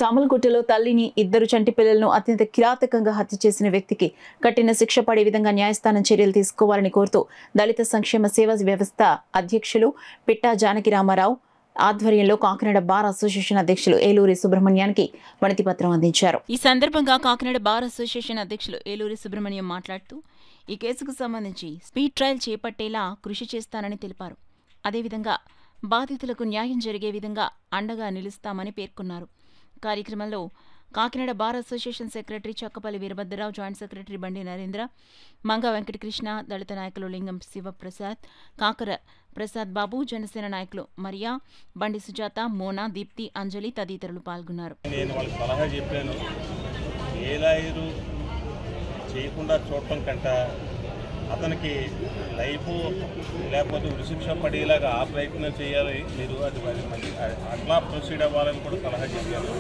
చామలగుట్టలో తల్లిని ఇద్దరు చంటి పిల్లలను అత్యంత కిరాతకంగా హత్య చేసిన వ్యక్తికి కఠిన శిక్ష పడే విధంగా న్యాయస్థానం చర్యలు తీసుకోవాలని కోరుతూ దళిత సంక్షేమ సేవా వ్యవస్థ అధ్యక్షులు పిట్టా జానకి రామారావు ఆధ్వర్యంలో కాకినాడ బార్ అసోసియేషన్ అధ్యక్షులు ఏలూరి సుబ్రహ్మణ్యానికి వినతి పత్రం అందించారు. ఈ సందర్భంగా కాకినాడ బార్ అసోసియేషన్ అధ్యక్షులు ఏలూరి సుబ్రహ్మణ్యం మాట్లాడుతూ ఈ కేసుకు సంబంధించి స్పీడ్ ట్రయల్ చేపట్టేలా కృషి చేస్తానని తెలిపారు. అదేవిధంగా బాధితులకు న్యాయం జరిగే విధంగా అండగా నిలుస్తామని పేర్కొన్నారు. కార్యక్రమంలో Kakinada bar association secretary Chakkapalli Veerabhadrarao, joint secretary Bandi Narendra, Manga Venkatakrishna, దళిత నాయకులు లింగం శివప్రసాద్, కాకర ప్రసాద్ బాబు, జనసేన నాయకులు మరియా, బండి సుజాత, మోనా, దీప్తి, అంజలి తదితరులు పాల్గొన్నారు. నేను వాళ్ళకి సలహా చెప్పాను, ఏ లాయరు చేయకుండా చూడటం కంట అతనికి లైఫ్ లేకపోతే ఉరిశిక్ష పడేలాగా ఆ ప్రయత్నం చేయాలి, మీరు అది మంచి అట్లా ప్రొసీడ్ అవ్వాలని కూడా సలహా చెప్పాను.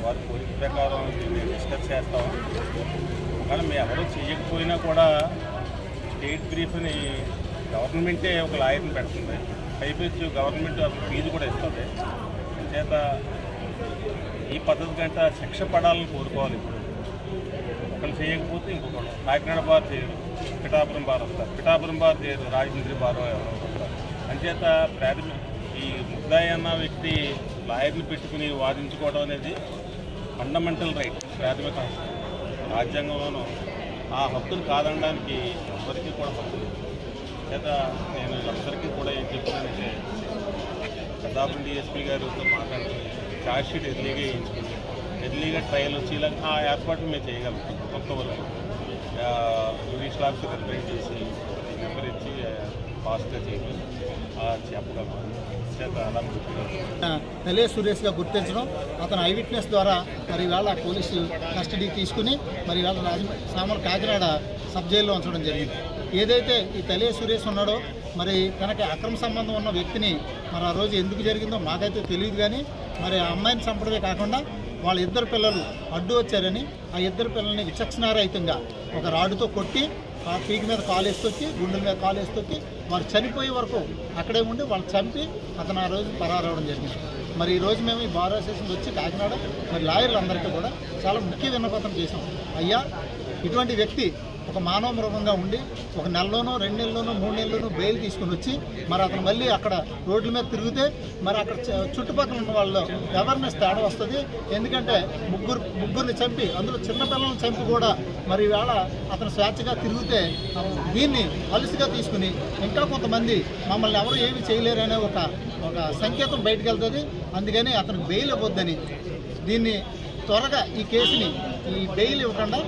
వారి కోరిక ప్రకారం దీన్ని డిస్కస్ చేస్తాం. కానీ మేము ఎవరు చేయకపోయినా కూడా స్టేట్ బ్రీఫ్ని గవర్నమెంటే ఒక లాయర్ని పెడుతుంది, పైపెచ్చు గవర్నమెంట్ ఫీజు కూడా ఇస్తుంది. చేత ఈ పద్ధతి కంటే శిక్ష పడాలని కోరుకోవాలి. ఇప్పుడు ఒకరు చేయకపోతే ఇంకొకరు కాకినాడ బార్ చేయరు, పిఠాపురం బార్ వస్తారు, పిఠాపురం బార్ చేయరు, రాజమండ్రి బార్ ఎవరో వస్తారు. అంచేత ఈ ముద్దాయి అన్న వ్యక్తి లాయర్ని పెట్టుకుని వాదించుకోవడం అనేది ఫండమెంటల్ రైట్, ప్రాథమిక హక్కు. రాజ్యాంగంలోనూ ఆ హక్కును కాదనడానికి ఎవరికి కూడా హక్కు లేదు. చేత నేను అందరికీ కూడా ఏం చెప్తున్నానంటే, పెద్దాపురం డిఎస్పీ గారితో మాట్లాడుతూ ఛార్జ్ షీట్ ఎర్లీగా వేయించుకుని ఎర్లీగా ట్రయల్ వచ్చేలాగా ఆ ఏర్పాట్లు మేము చేయగలం. కొంతవరకు జ్యుడిషియల్ ఆఫీసర్ రిప్రజెంట్ చేసి నెంబర్ ఇచ్చి ఫాస్ట్గా చేయగలం చెప్పగలం. తలే సురేష్గా గుర్తించడం, అతను ఐ విట్నెస్ ద్వారా మరి ఇవాళ పోలీసు కస్టడీ తీసుకుని మరి ఇవాళ కాకినాడ సబ్ జైల్లో ఉంచడం జరిగింది. ఏదైతే ఈ తలే సురేష్ ఉన్నాడో మరి తనకి అక్రమ సంబంధం ఉన్న వ్యక్తిని మరి ఆ రోజు ఎందుకు జరిగిందో మాకైతే తెలియదు. కానీ మరి ఆ అమ్మాయిని చంపడమే కాకుండా వాళ్ళ ఇద్దరు పిల్లలు అడ్డు వచ్చారని ఆ ఇద్దరు పిల్లల్ని విచక్షణారహితంగా ఒక రాడుతో కొట్టి పీకి మీద కాలు వేసుకొచ్చి గుండెల మీద కాలు వేసుకొచ్చి వారు చనిపోయే వరకు అక్కడే ఉండి వాళ్ళు చంపి అతను ఆ రోజు పరారవడం జరిగింది. మరి ఈరోజు మేము ఈ బార్ అసోసియేషన్ వచ్చి కాకినాడ మరి లాయర్లందరికీ కూడా చాలా ముఖ్య విన్నపం చేసాం. అయ్యా, ఇటువంటి వ్యక్తి ఒక మానవ మృగంగా ఉండి ఒక నెలలోనో 2 నెలల్లోనో 3 నెలల్లోనో బెయిల్ తీసుకుని వచ్చి మరి అతను మళ్ళీ అక్కడ రోడ్ల మీద తిరిగితే మరి అక్కడ చుట్టుపక్కల ఉన్న వాళ్ళు అవేర్నెస్ తేడా వస్తుంది. ఎందుకంటే ముగ్గురిని చంపి అందులో చిన్నపిల్లలను చంపి కూడా మరి ఇవాళ అతను స్వేచ్ఛగా తిరిగితే దీన్ని అలుసుగా తీసుకుని ఇంకా కొంతమంది మమ్మల్ని ఎవరు ఏమి చేయలేరనే ఒక సంకేతం బయటకు వెళ్తుంది. అందుకని అతనికి బెయిల్ ఇవ్వద్దని దీన్ని త్వరగా ఈ కేసుని ఈ బెయిల్ ఇవ్వకుండా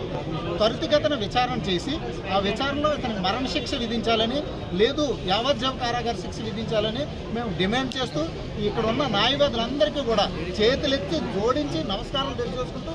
త్వరితగతిన విచారణ చేసి ఆ విచారణలో ఇతనికి మరణశిక్ష విధించాలని, లేదు యావజ్జీవ కారాగార శిక్ష విధించాలని మేము డిమాండ్ చేస్తూ ఇక్కడ ఉన్న న్యాయవాదులందరికీ కూడా చేతులెత్తి జోడించి నమస్కారాలు తెలియజేసుకుంటూ